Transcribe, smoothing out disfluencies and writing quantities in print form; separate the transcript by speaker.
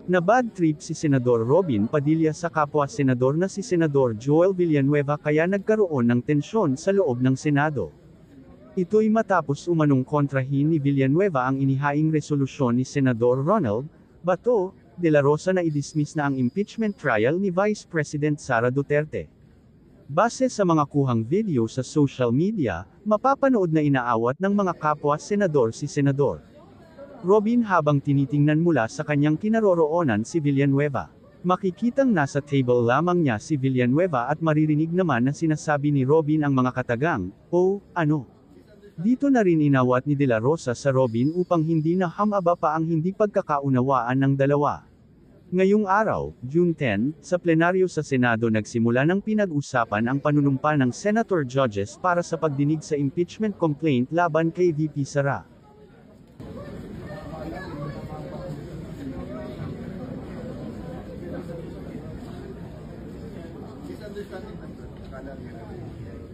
Speaker 1: Na bad trip si Senador Robin Padilla sa kapwa-senador na si Senador Joel Villanueva kaya nagkaroon ng tensyon sa loob ng Senado. Ito'y matapos umanong kontrahin ni Villanueva ang inihaing resolusyon ni Senador Ronald Bato de la Rosa na i-dismiss na ang impeachment trial ni Vice President Sara Duterte. Base sa mga kuhang video sa social media, mapapanood na inaawat ng mga kapwa-senador si Senador Robin habang tinitingnan mula sa kanyang kinaroroonan si Villanueva. Makikitang nasa table lamang niya si Villanueva at maririnig naman na sinasabi ni Robin ang mga katagang, "Oh, ano?" Dito na rin inawat ni De La Rosa sa Robin upang hindi na hamaba pa ang hindi pagkakaunawaan ng dalawa. Ngayong araw, June 10, sa plenaryo sa Senado nagsimula ng pinag-usapan ang panunumpa ng Senator Judges para sa pagdinig sa impeachment complaint laban kay VP Sara.
Speaker 2: Misunderstanding ng kanan.